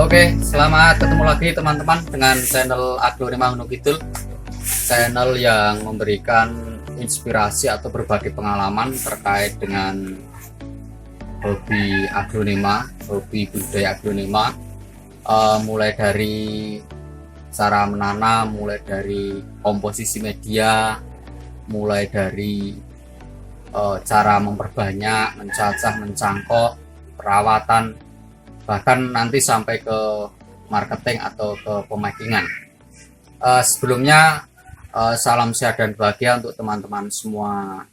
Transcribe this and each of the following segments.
Oke, selamat ketemu lagi teman-teman dengan channel Aglonema Gunung Kidul, channel yang memberikan inspirasi atau berbagi pengalaman terkait dengan hobi aglonema, hobi budidaya aglonema, mulai dari cara menanam, mulai dari komposisi media, mulai dari cara memperbanyak, mencacah, mencangkok, perawatan, bahkan nanti sampai ke marketing atau ke pemakingan. Sebelumnya salam sehat dan bahagia untuk teman-teman semua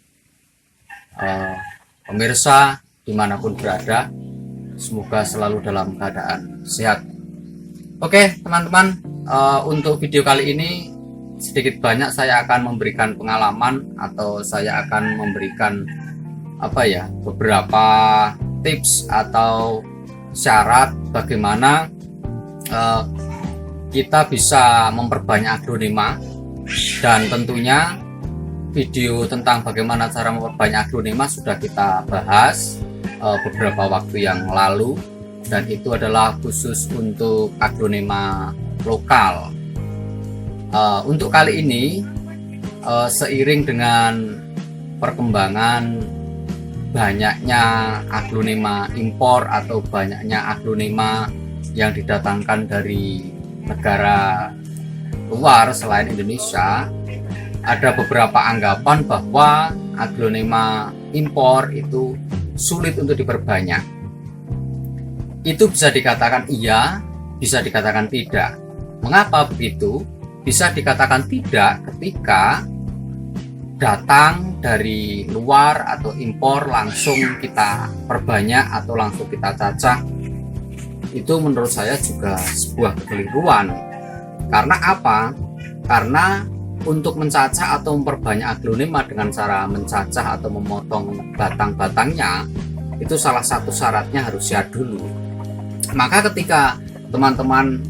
pemirsa dimanapun berada, semoga selalu dalam keadaan sehat. Oke teman-teman, untuk video kali ini sedikit banyak saya akan memberikan pengalaman atau saya akan memberikan beberapa tips atau syarat bagaimana kita bisa memperbanyak aglonema, dan tentunya video tentang bagaimana cara memperbanyak aglonema sudah kita bahas beberapa waktu yang lalu, dan itu adalah khusus untuk aglonema lokal. Untuk kali ini seiring dengan perkembangan banyaknya aglonema impor atau banyaknya aglonema yang didatangkan dari negara luar selain Indonesia, ada beberapa anggapan bahwa aglonema impor itu sulit untuk diperbanyak. Itu bisa dikatakan iya, bisa dikatakan tidak. Mengapa begitu? Bisa dikatakan tidak ketika datang dari luar atau impor langsung kita perbanyak atau langsung kita cacah. Itu menurut saya juga sebuah kekeliruan. Karena apa? Karena untuk mencacah atau memperbanyak aglonema dengan cara mencacah atau memotong batang-batangnya, itu salah satu syaratnya harus sehat dulu. Maka ketika teman-teman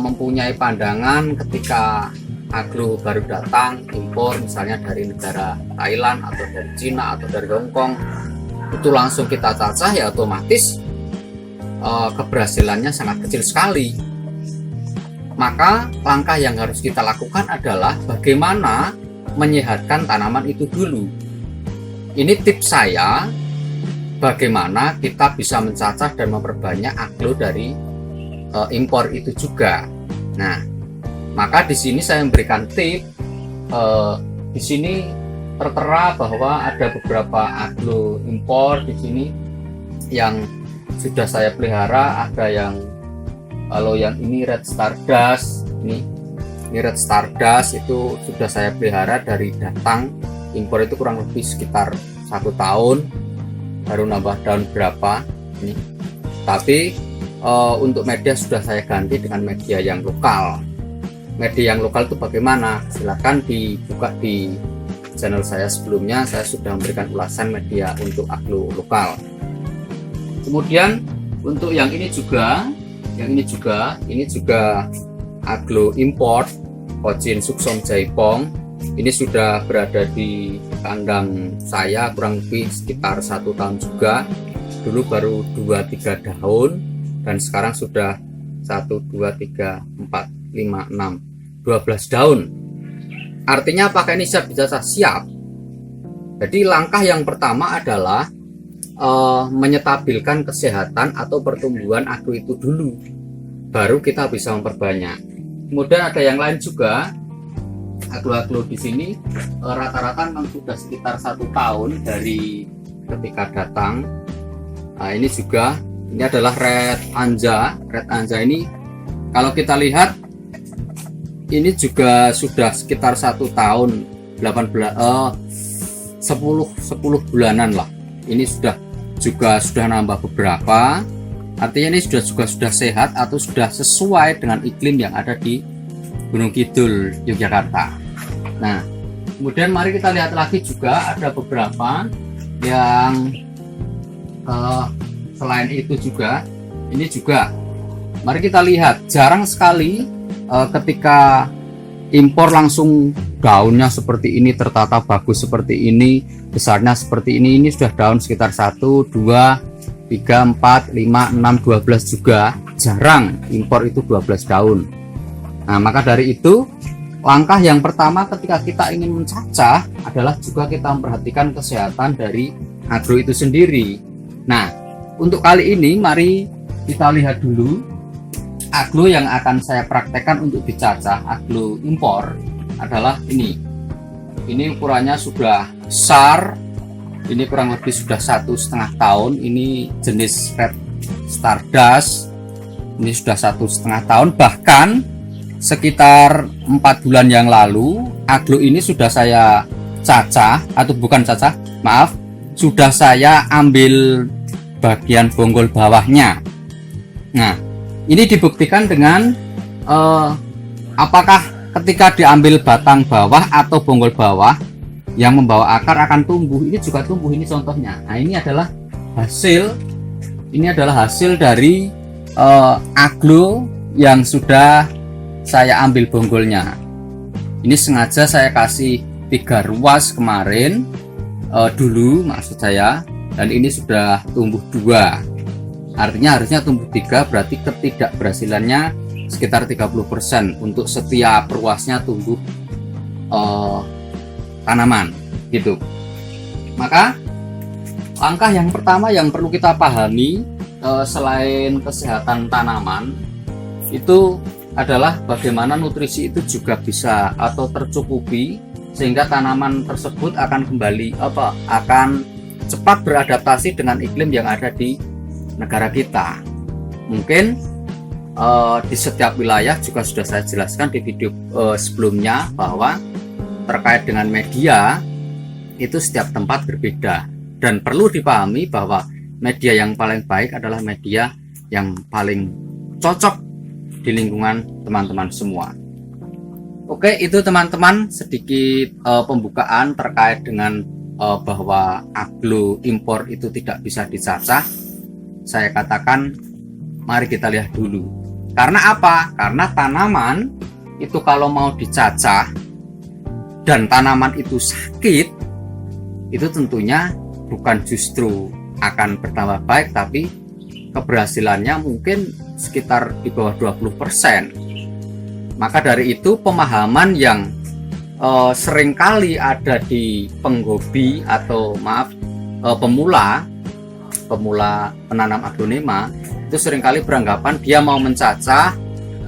mempunyai pandangan ketika aglo baru datang impor misalnya dari negara Thailand atau dari Cina atau dari Hong Kong, itu langsung kita cacah, ya otomatis keberhasilannya sangat kecil sekali. Maka langkah yang harus kita lakukan adalah bagaimana menyehatkan tanaman itu dulu. Ini tips saya bagaimana kita bisa mencacah dan memperbanyak aglo dari impor itu juga. Nah, maka di sini saya memberikan tip. Di sini tertera bahwa ada beberapa aglo impor di sini yang sudah saya pelihara. Ada yang, kalau yang ini Red Stardust, ini Red Stardust itu sudah saya pelihara dari datang impor itu kurang lebih sekitar 1 tahun, baru nambah daun berapa ini. Tapi untuk media sudah saya ganti dengan media yang lokal. Media yang lokal itu bagaimana? Silahkan dibuka di channel saya sebelumnya, saya sudah memberikan ulasan media untuk aglo lokal. Kemudian untuk yang ini juga aglo import Kojin Suksom Jaipong. Ini sudah berada di kandang saya kurang lebih sekitar 1 tahun juga. Dulu baru 2-3 daun, dan sekarang sudah 1, 2, 3, 4, 5, 6, 12 daun. Artinya apakah ini siap dicacah? Siap. Jadi langkah yang pertama adalah menyetabilkan kesehatan atau pertumbuhan aglo itu dulu, baru kita bisa memperbanyak. Kemudian ada yang lain juga, aglo-aglo di sini rata-rata memang sudah sekitar 1 tahun dari ketika datang. Nah, ini juga, ini adalah Red Anja. Red Anja ini kalau kita lihat ini juga sudah sekitar 1 tahun 10 bulanan lah. Ini sudah nambah beberapa. Artinya ini sudah sehat atau sudah sesuai dengan iklim yang ada di Gunung Kidul, Yogyakarta. Nah, kemudian mari kita lihat lagi juga ada beberapa yang selain itu juga. Ini juga mari kita lihat, jarang sekali ketika impor langsung daunnya seperti ini, tertata bagus seperti ini, besarnya seperti ini sudah daun sekitar 1, 2, 3, 4, 5, 6, 12 juga. jarang impor itu 12 daun. Nah, maka dari itu langkah yang pertama ketika kita ingin mencacah adalah juga kita memperhatikan kesehatan dari aglo itu sendiri. Nah, untuk kali ini mari kita lihat dulu aglo yang akan saya praktekkan untuk dicacah. Aglo impor adalah ini ukurannya sudah besar, ini kurang lebih sudah 1,5 tahun. Ini jenis Red Stardust, ini sudah 1,5 tahun, bahkan sekitar 4 bulan yang lalu aglo ini sudah saya cacah, atau bukan cacah, maaf, sudah saya ambil bagian bonggol bawahnya. Nah, ini dibuktikan dengan apakah ketika diambil batang bawah atau bonggol bawah yang membawa akar akan tumbuh. Ini juga tumbuh, ini contohnya. Nah, ini adalah hasil dari aglo yang sudah saya ambil bonggolnya. Ini sengaja saya kasih 3 ruas kemarin dulu maksud saya, dan ini sudah tumbuh 2. Artinya harusnya tumbuh 3, berarti ketidakberhasilannya sekitar 30% untuk setiap ruasnya tumbuh tanaman gitu. Maka langkah yang pertama yang perlu kita pahami selain kesehatan tanaman itu adalah bagaimana nutrisi itu juga bisa atau tercukupi sehingga tanaman tersebut akan akan cepat beradaptasi dengan iklim yang ada di negara kita. Mungkin di setiap wilayah juga sudah saya jelaskan di video sebelumnya bahwa terkait dengan media itu setiap tempat berbeda, dan perlu dipahami bahwa media yang paling baik adalah media yang paling cocok di lingkungan teman-teman semua. Oke, itu teman-teman sedikit pembukaan terkait dengan bahwa aglo impor itu tidak bisa dicacah. Saya katakan mari kita lihat dulu. Karena apa? Karena tanaman itu kalau mau dicacah dan tanaman itu sakit, itu tentunya bukan justru akan bertambah baik, tapi keberhasilannya mungkin sekitar di bawah 20%. Maka dari itu pemahaman yang seringkali ada di penghobi atau pemula penanam aglonema itu seringkali beranggapan dia mau mencacah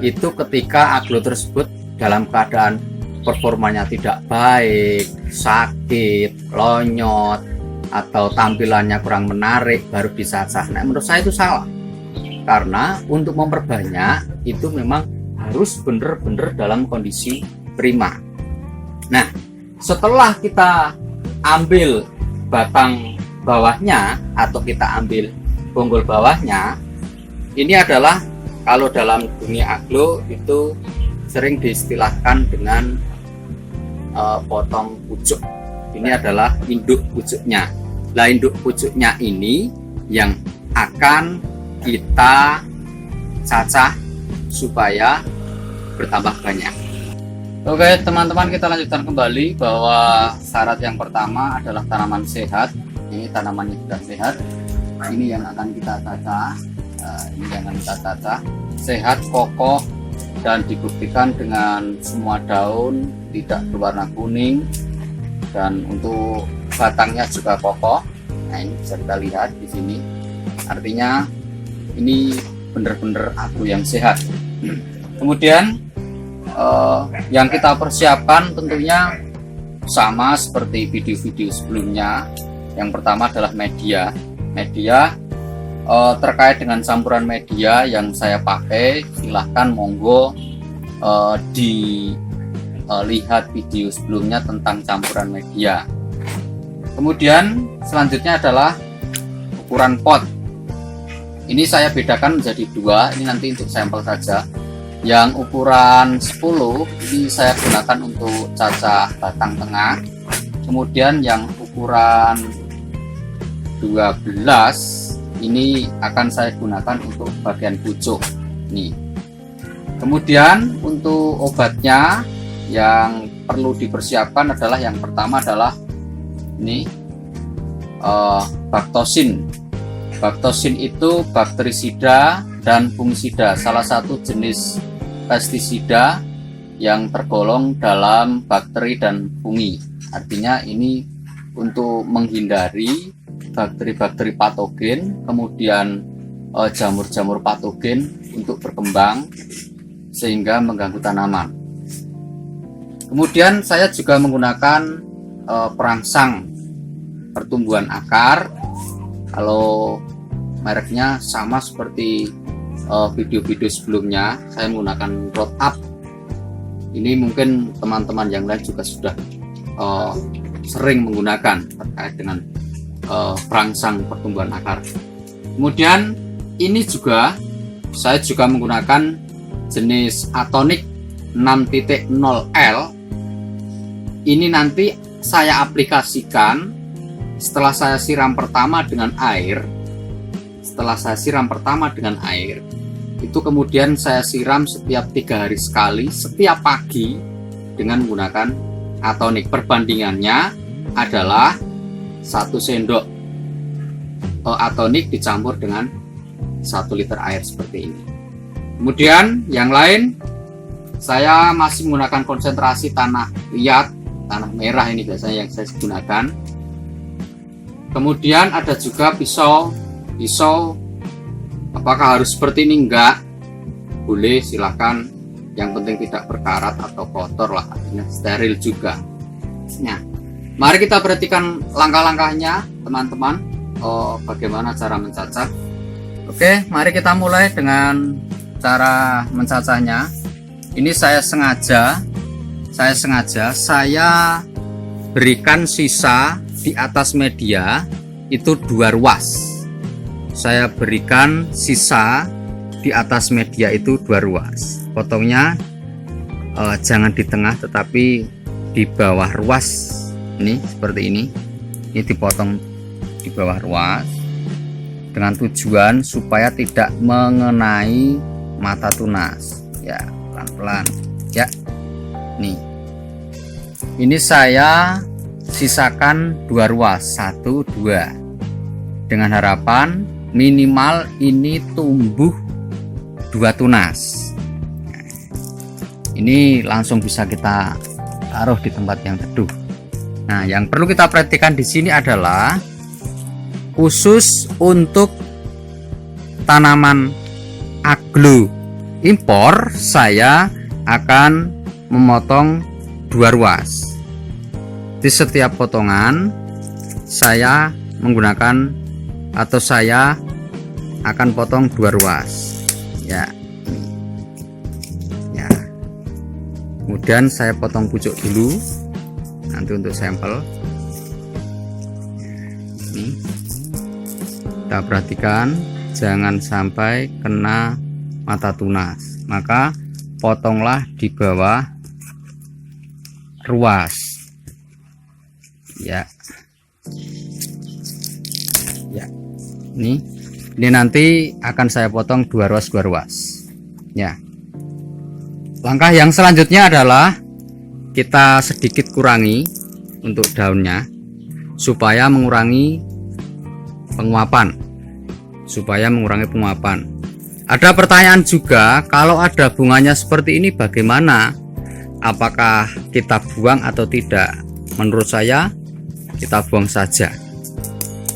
itu ketika aglo tersebut dalam keadaan performanya tidak baik, sakit, lonyot, atau tampilannya kurang menarik baru dicacah. Nah, menurut saya itu salah, karena untuk memperbanyak itu memang harus benar-benar dalam kondisi prima. Nah, setelah kita ambil batang bawahnya atau kita ambil bonggol bawahnya, ini adalah kalau dalam dunia aglo itu sering diistilahkan dengan potong pucuk. Ini adalah induk pucuknya. Nah, induk pucuknya ini yang akan kita cacah supaya bertambah banyak. Oke teman-teman, kita lanjutkan kembali bahwa syarat yang pertama adalah tanaman sehat. Ini tanamannya sudah sehat, ini yang akan kita cacah. Ini yang akan kita cacah, sehat, kokoh, dan dibuktikan dengan semua daun tidak berwarna kuning, dan untuk batangnya juga kokoh. Nah, ini bisa kita lihat di sini, artinya ini benar-benar aglo yang sehat. Kemudian yang kita persiapkan tentunya sama seperti video-video sebelumnya. Yang pertama adalah media terkait dengan campuran media yang saya pakai, silahkan monggo dilihat video sebelumnya tentang campuran media. Kemudian selanjutnya adalah ukuran pot. Ini saya bedakan menjadi 2, ini nanti untuk sampel saja. Yang ukuran 10 ini saya gunakan untuk cacah batang tengah. Kemudian yang ukuran 12 ini akan saya gunakan untuk bagian pucuk nih. Kemudian untuk obatnya yang perlu dipersiapkan adalah yang pertama adalah ini Bactosin. Bactosin itu bakterisida dan fungisida, salah satu jenis pestisida yang tergolong dalam bakteri dan fungi. Artinya ini untuk menghindari bakteri-bakteri patogen, kemudian jamur-jamur patogen untuk berkembang sehingga mengganggu tanaman. Kemudian saya juga menggunakan perangsang pertumbuhan akar. Kalau mereknya sama seperti video-video sebelumnya, saya menggunakan Root-Up. Ini mungkin teman-teman yang lain juga sudah sering menggunakan terkait dengan perangsang pertumbuhan akar. Kemudian ini juga saya juga menggunakan jenis Atonic 6.0L. Ini nanti saya aplikasikan setelah saya siram pertama dengan air. Setelah saya siram pertama dengan air, itu kemudian saya siram setiap 3 hari sekali, setiap pagi dengan menggunakan Atonic. Perbandingannya adalah 1 sendok Atonic dicampur dengan 1 liter air seperti ini. Kemudian yang lain, saya masih menggunakan konsentrasi tanah liat, tanah merah ini biasanya yang saya gunakan. Kemudian ada juga pisau. Apakah harus seperti ini? Enggak, boleh, silahkan. Yang penting tidak berkarat atau kotor lah, artinya steril juga. Nah, mari kita perhatikan langkah-langkahnya teman-teman. Bagaimana cara mencacah. Oke, mari kita mulai dengan cara mencacahnya. Ini saya berikan sisa di atas media itu 2 ruas. Saya berikan sisa di atas media itu 2 ruas. Potongnya jangan di tengah tetapi di bawah ruas. Ini seperti ini. Ini dipotong di bawah ruas dengan tujuan supaya tidak mengenai mata tunas. Ya, pelan-pelan. Ya. Nih. Ini saya sisakan 2 ruas, 1, 2. Dengan harapan minimal ini tumbuh 2 tunas. Ini langsung bisa kita taruh di tempat yang teduh. Nah, yang perlu kita perhatikan di sini adalah khusus untuk tanaman aglo impor, saya akan memotong 2 ruas. Di setiap potongan saya menggunakan atau saya akan potong 2 ruas. Ya. Ya. Kemudian saya potong pucuk dulu nanti untuk sampel. Ini kita perhatikan jangan sampai kena mata tunas, maka potonglah di bawah ruas. Ya. Ya. Ini nanti akan saya potong 2 ruas. Ya. Langkah yang selanjutnya adalah kita sedikit kurangi untuk daunnya supaya mengurangi penguapan. Ada pertanyaan juga, kalau ada bunganya seperti ini bagaimana? Apakah kita buang atau tidak? Menurut saya kita buang saja.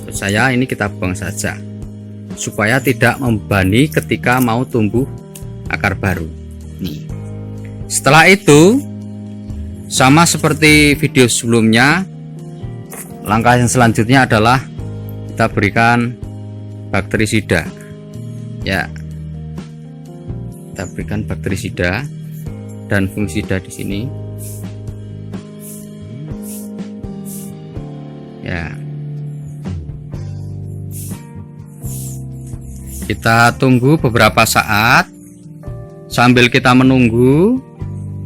Menurut saya ini kita buang saja supaya tidak membebani ketika mau tumbuh akar baru. Nih. Setelah itu sama seperti video sebelumnya, langkah yang selanjutnya adalah kita berikan bakterisida. Ya. Kita berikan bakterisida dan fungisida di sini. Ya. Kita tunggu beberapa saat. Sambil kita menunggu,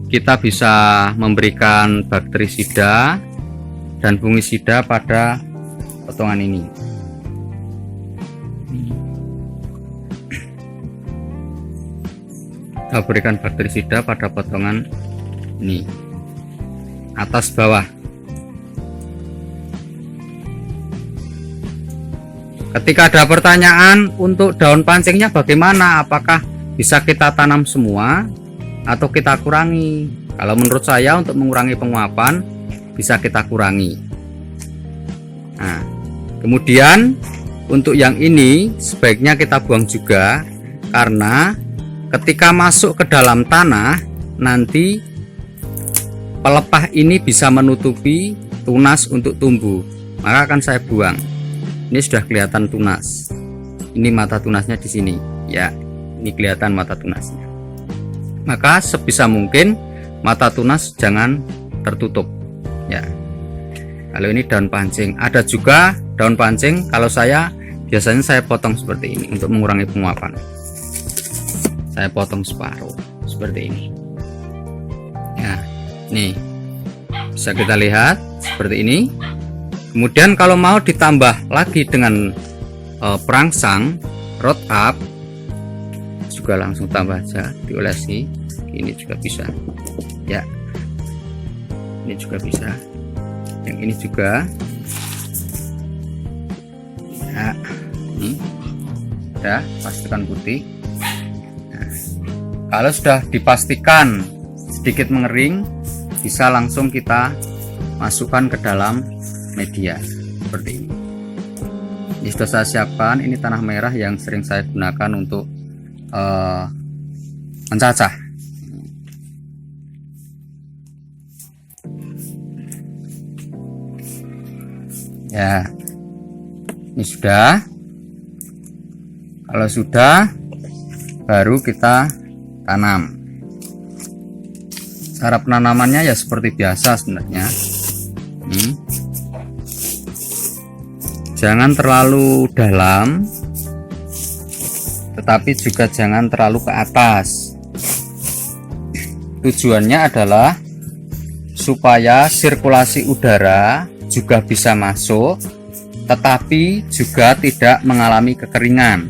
kita bisa memberikan bakterisida dan fungisida pada potongan ini. Kita berikan bakterisida pada potongan ini, atas bawah. Ketika ada pertanyaan untuk daun pancingnya bagaimana, apakah bisa kita tanam semua atau kita kurangi? Kalau menurut saya untuk mengurangi penguapan bisa kita kurangi. Nah, kemudian untuk yang ini sebaiknya kita buang juga, karena ketika masuk ke dalam tanah nanti pelepah ini bisa menutupi tunas untuk tumbuh, maka akan saya buang. Ini sudah kelihatan tunas. Ini mata tunasnya di sini, ya. Ini kelihatan mata tunasnya. Maka sebisa mungkin mata tunas jangan tertutup, ya. Kalau ini daun pancing, ada juga daun pancing. Kalau saya biasanya saya potong seperti ini untuk mengurangi penguapan. Saya potong separuh seperti ini. Ya, nih bisa kita lihat seperti ini. Kemudian kalau mau ditambah lagi dengan perangsang root up, juga langsung tambah aja, diolesi. Ini juga bisa, ya. Ini juga bisa. Yang ini juga, ya. Ini udah pastikan putih. Nah, kalau sudah dipastikan sedikit mengering, bisa langsung kita masukkan ke dalam media seperti ini. Ini sudah saya siapkan. Ini tanah merah yang sering saya gunakan untuk mencacah. Ya, ini sudah. Kalau sudah, baru kita tanam. Cara penanamannya ya seperti biasa sebenarnya. Jangan terlalu dalam, tetapi juga jangan terlalu ke atas. Tujuannya adalah supaya sirkulasi udara juga bisa masuk, tetapi juga tidak mengalami kekeringan.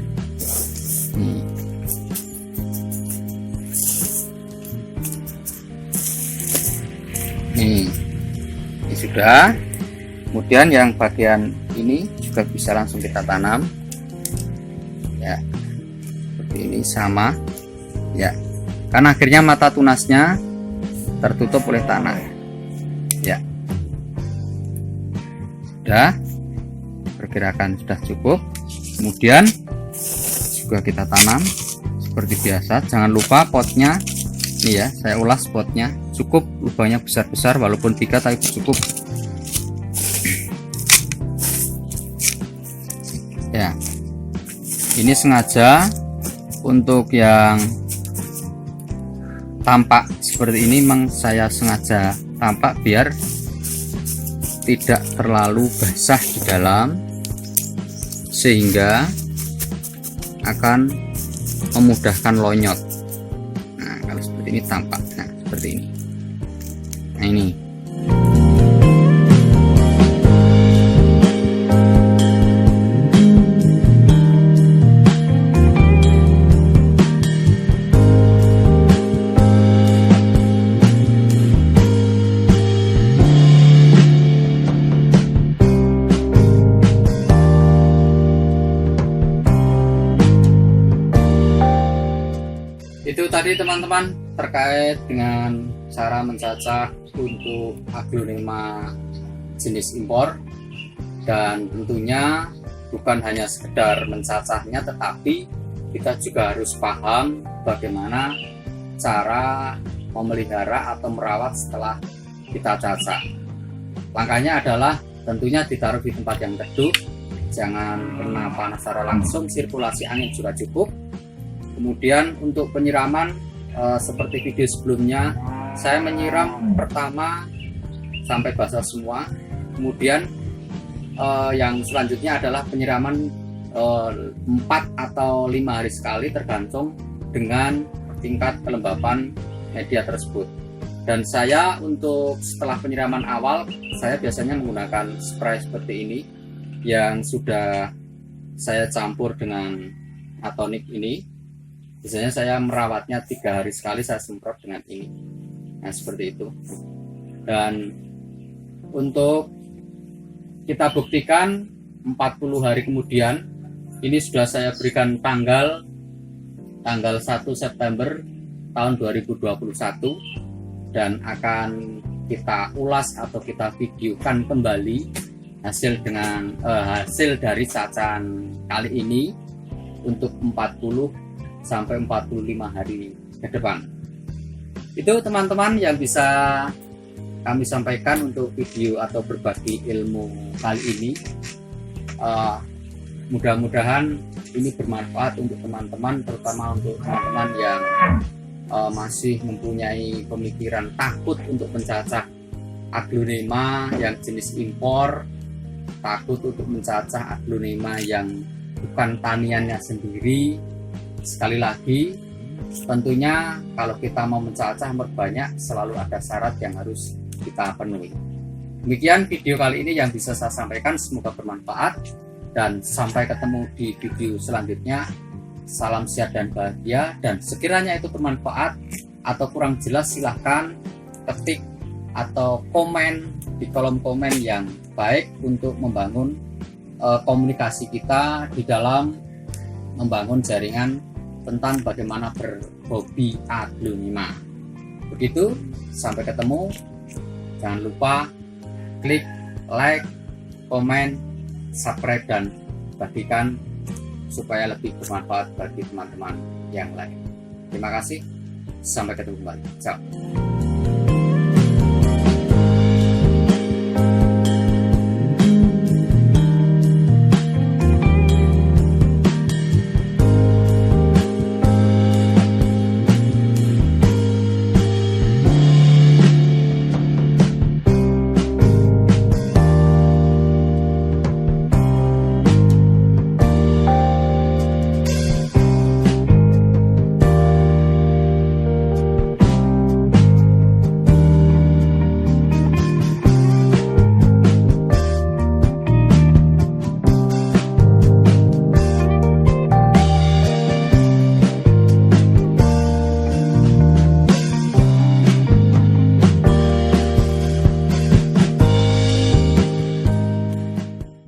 Ini sudah. Kemudian yang bagian ini juga bisa langsung kita tanam, ya, seperti ini sama, ya, karena akhirnya mata tunasnya tertutup oleh tanah, ya. Sudah, perkirakan sudah cukup. Kemudian juga kita tanam seperti biasa. Jangan lupa potnya, ini ya, saya ulas potnya, cukup lubangnya besar-besar, walaupun 3 tapi cukup. Ya, ini sengaja untuk yang tampak seperti ini, memang saya sengaja tampak biar tidak terlalu basah di dalam, sehingga akan memudahkan lonyot. Nah, kalau seperti ini tampak, nah seperti ini. Nah ini. Itu tadi teman-teman terkait dengan cara mencacah untuk aglonema jenis impor, dan tentunya bukan hanya sekedar mencacahnya, tetapi kita juga harus paham bagaimana cara memelihara atau merawat setelah kita cacah. Langkahnya adalah tentunya ditaruh di tempat yang teduh, jangan kena panas secara langsung, sirkulasi angin juga cukup. Kemudian untuk penyiraman seperti video sebelumnya, saya menyiram pertama sampai basah semua. Kemudian yang selanjutnya adalah penyiraman 4 atau 5 hari sekali, tergantung dengan tingkat kelembapan media tersebut. Dan saya untuk setelah penyiraman awal, saya biasanya menggunakan spray seperti ini yang sudah saya campur dengan atonik ini. Biasanya saya merawatnya 3 hari sekali, saya semprot dengan ini. Nah seperti itu. Dan untuk kita buktikan 40 hari kemudian. Ini sudah saya berikan tanggal 1 September tahun 2021, dan akan kita ulas atau kita videokan kembali hasil dari cacahan kali ini untuk 40 sampai 45 hari ke depan. Itu teman-teman yang bisa kami sampaikan untuk video atau berbagi ilmu kali ini. Mudah-mudahan ini bermanfaat untuk teman-teman, terutama untuk teman-teman yang masih mempunyai pemikiran takut untuk mencacah aglonema yang jenis impor, takut untuk mencacah aglonema yang bukan taniannya sendiri. Sekali lagi, tentunya kalau kita mau mencacah memperbanyak, selalu ada syarat yang harus kita penuhi. Demikian video kali ini yang bisa saya sampaikan, semoga bermanfaat, dan sampai ketemu di video selanjutnya. Salam sehat dan bahagia, dan sekiranya itu bermanfaat atau kurang jelas silahkan ketik atau komen di kolom komen yang baik untuk membangun komunikasi kita di dalam membangun jaringan tentang bagaimana berhobi aglonema. Begitu, sampai ketemu. Jangan lupa klik like, komen, subscribe, dan bagikan supaya lebih bermanfaat bagi teman-teman yang lain. Terima kasih, sampai ketemu kembali. Ciao.